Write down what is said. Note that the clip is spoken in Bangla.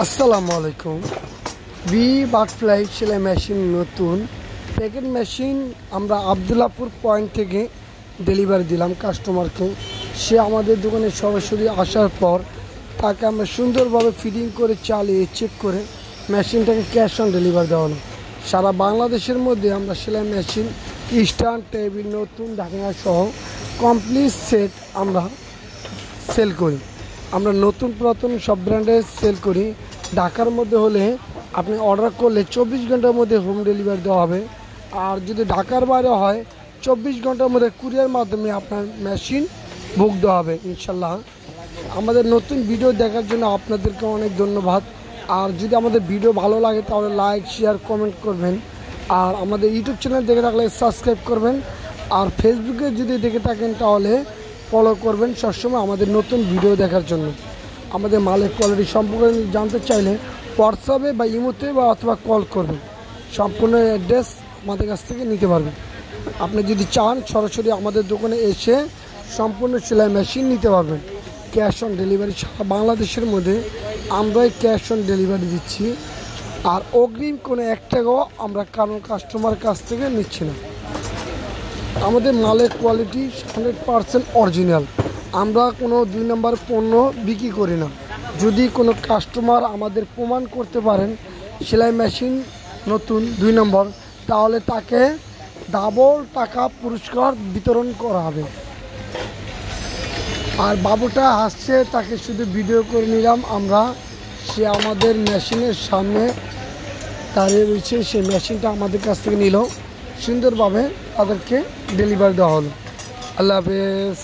আসসালামু আলাইকুম। বি বাটফ্লাই সেলাই মেশিন নতুন প্যাকেট মেশিন আমরা আবদুল্লাপুর পয়েন্ট থেকে ডেলিভারি দিলাম কাস্টমারকে। সে আমাদের দোকানে সরাসরি আসার পর তাকে আমরা সুন্দরভাবে ফিটিং করে চালিয়ে চেক করে মেশিনটাকে ক্যাশ অন ডেলিভারি দেওয়া হলো। সারা বাংলাদেশের মধ্যে আমরা সেলাই মেশিন স্ট্যান্ড টেবিল নতুন ঢাকনা সহ কমপ্লিট সেট আমরা সেল করি। আমরা নতুন পুরাতন সব ব্র্যান্ডের সেল করি। ঢাকার মধ্যে হলে আপনি অর্ডার করলে 24 ঘন্টার মধ্যে হোম ডেলিভারি দেওয়া হবে। আর যদি ঢাকার বাইরে হয় 24 ঘন্টার মধ্যে কুরিয়ার মাধ্যমে আপনার মেশিন বুক দেওয়া হবে ইনশাল্লাহ। আমাদের নতুন ভিডিও দেখার জন্য আপনাদেরকে অনেক ধন্যবাদ। আর যদি আমাদের ভিডিও ভালো লাগে তাহলে লাইক শেয়ার কমেন্ট করবেন। আর আমাদের ইউটিউব চ্যানেল দেখে থাকলে সাবস্ক্রাইব করবেন। আর ফেসবুকে যদি দেখে থাকেন তাহলে ফলো করবেন সবসময় আমাদের নতুন ভিডিও দেখার জন্য। আমাদের মালের কোয়ালিটি সম্পর্কে জানতে চাইলে হোয়াটসঅ্যাপে বা ইমোতে বা অথবা কল করবেন। সম্পূর্ণ অ্যাড্রেস আমাদের কাছ থেকে নিতে পারবেন। আপনি যদি চান সরাসরি আমাদের দোকানে এসে সম্পূর্ণ সেলাই মেশিন নিতে পারবেন। ক্যাশ অন ডেলিভারি সারা বাংলাদেশের মধ্যে আমরাই ক্যাশ অন ডেলিভারি দিচ্ছি। আর অগ্রিম কোনো 1 টাকাও আমরা কারণ কাস্টমার কাছ থেকে নিচ্ছি না। আমাদের মালের কোয়ালিটি 100% অরিজিনাল। আমরা কোনো 2 নম্বর পণ্য বিক্রি করি না। যদি কোনো কাস্টমার আমাদের প্রমাণ করতে পারেন সেলাই মেশিন নতুন 2 নম্বর, তাহলে তাকে ডাবল টাকা পুরস্কার বিতরণ করা হবে। আর বাবুটা হাসছে, তাকে শুধু ভিডিও করে নিলাম আমরা। সে আমাদের মেশিনের সামনে দাঁড়িয়ে রয়েছে, সে মেশিনটা আমাদের কাছ থেকে নিল, সুন্দরভাবে তাদেরকে ডেলিভারি দেওয়া হলো। আল্লাহ হাফেজ।